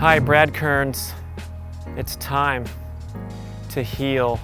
Hi, Brad Kearns. It's time to heal,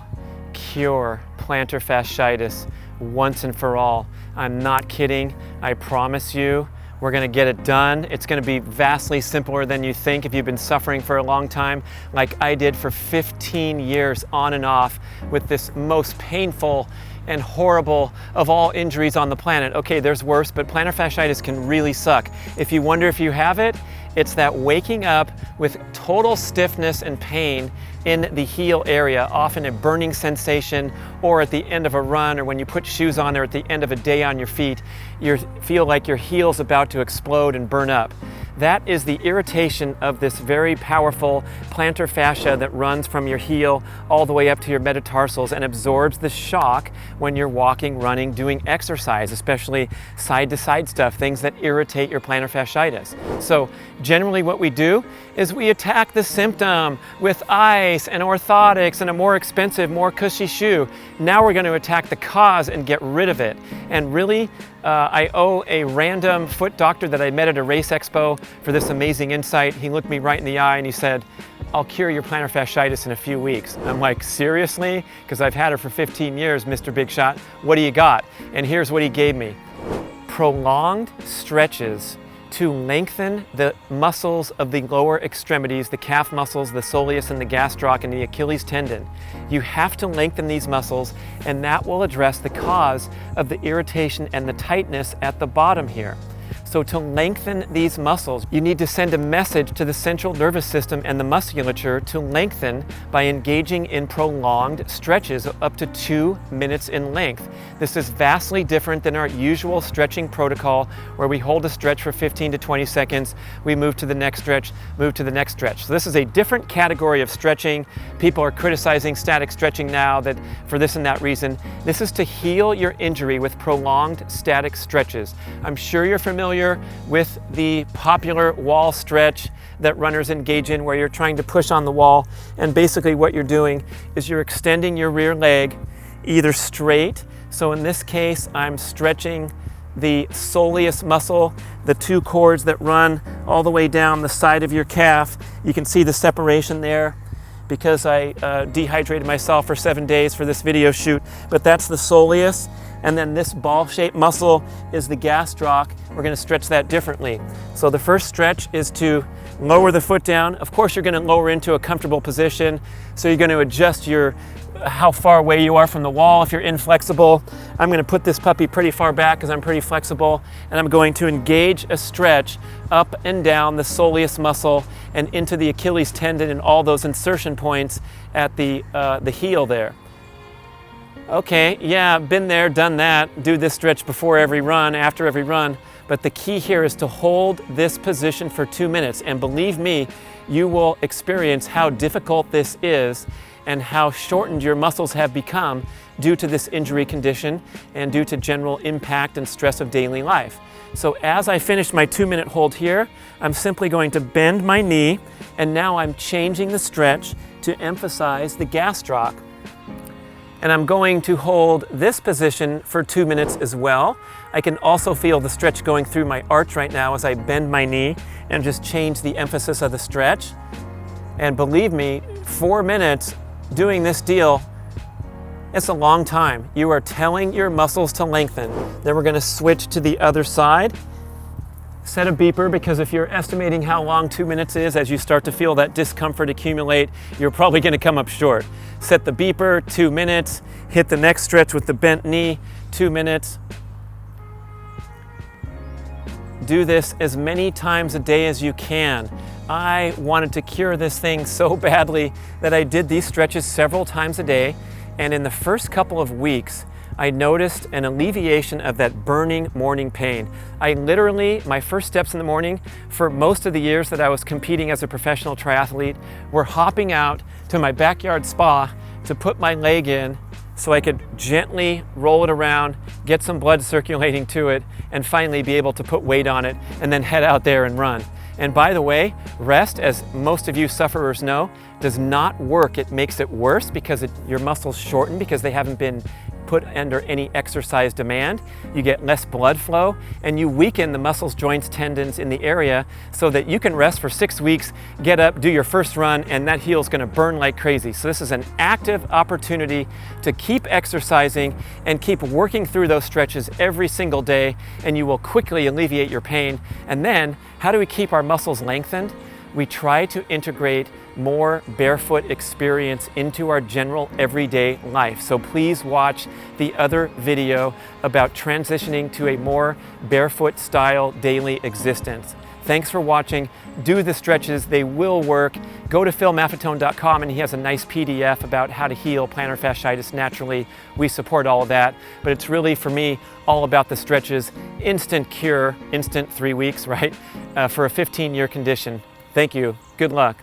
cure plantar fasciitis once and for all. I'm not kidding. I promise you, we're going to get it done. It's going to be vastly simpler than you think if you've been suffering for a long time, like I did for 15 years on and off with this most painful and horrible of all injuries on the planet. Okay, there's worse, but plantar fasciitis can really suck. If you wonder if you have it, it's that waking up with total stiffness and pain in the heel area, often a burning sensation, or at the end of a run, or when you put shoes on, or at the end of a day on your feet, you feel like your heel's about to explode and burn up. That is the irritation of this very powerful plantar fascia that runs from your heel all the way up to your metatarsals and absorbs the shock when you're walking, running, doing exercise, especially side-to-side stuff, things that irritate your plantar fasciitis. So generally what we do is we attack the symptom with ice and orthotics and a more expensive, more cushy shoe. Now we're going to attack the cause and get rid of it. And really, I owe a random foot doctor that I met at a race expo for this amazing insight. He looked me right in the eye and he said, "I'll cure your plantar fasciitis in a few weeks." I'm like, seriously? Because I've had it for 15 years, Mr. Big Shot. What do you got? And here's what he gave me. Prolonged stretches to lengthen the muscles of the lower extremities, the calf muscles, the soleus and the gastroc and the Achilles tendon. You have to lengthen these muscles, and that will address the cause of the irritation and the tightness at the bottom here. So to lengthen these muscles, you need to send a message to the central nervous system and the musculature to lengthen by engaging in prolonged stretches up to 2 minutes in length. This is vastly different than our usual stretching protocol where we hold a stretch for 15 to 20 seconds, we move to the next stretch, move to the next stretch. So this is a different category of stretching. People are criticizing static stretching now that for this and that reason. This is to heal your injury with prolonged static stretches. I'm sure you're familiar with the popular wall stretch that runners engage in where you're trying to push on the wall, and basically what you're doing is you're extending your rear leg either straight, so in this case I'm stretching the soleus muscle, the two cords that run all the way down the side of your calf. You can see the separation there because I dehydrated myself for 7 days for this video shoot, but that's the soleus. And then this ball-shaped muscle is the gastroc. We're going to stretch that differently. So the first stretch is to lower the foot down. Of course, you're going to lower into a comfortable position. So you're going to adjust how far away you are from the wall if you're inflexible. I'm going to put this puppy pretty far back because I'm pretty flexible. And I'm going to engage a stretch up and down the soleus muscle and into the Achilles tendon and all those insertion points at the heel there. Okay, yeah, been there, done that. Do this stretch before every run, after every run. But the key here is to hold this position for 2 minutes. And believe me, you will experience how difficult this is and how shortened your muscles have become due to this injury condition and due to general impact and stress of daily life. So as I finish my 2-minute hold here, I'm simply going to bend my knee, and now I'm changing the stretch to emphasize the gastroc. And I'm going to hold this position for 2 minutes as well. I can also feel the stretch going through my arch right now as I bend my knee and just change the emphasis of the stretch. And believe me, 4 minutes doing this deal, it's a long time. You are telling your muscles to lengthen. Then we're going to switch to the other side. Set a beeper, because if you're estimating how long 2 minutes is, as you start to feel that discomfort accumulate, you're probably going to come up short. Set the beeper, 2 minutes. Hit the next stretch with the bent knee, 2 minutes. Do this as many times a day as you can. I wanted to cure this thing so badly that I did these stretches several times a day, and in the first couple of weeks, I noticed an alleviation of that burning morning pain. I literally, my first steps in the morning for most of the years that I was competing as a professional triathlete were hopping out to my backyard spa to put my leg in so I could gently roll it around, get some blood circulating to it, and finally be able to put weight on it and then head out there and run. And by the way, rest, as most of you sufferers know, does not work. It makes it worse because your muscles shorten because they haven't been put under any exercise demand, you get less blood flow, and you weaken the muscles, joints, tendons in the area so that you can rest for 6 weeks, get up, do your first run, and that heel is going to burn like crazy. So this is an active opportunity to keep exercising and keep working through those stretches every single day, and you will quickly alleviate your pain. And then, how do we keep our muscles lengthened? We try to integrate more barefoot experience into our general everyday life. So please watch the other video about transitioning to a more barefoot style daily existence. Thanks for watching. Do the stretches, they will work. Go to philmaffetone.com and he has a nice PDF about how to heal plantar fasciitis naturally. We support all of that, but it's really, for me, all about the stretches. Instant cure, instant 3 weeks, right? For a 15-year condition. Thank you. Good luck.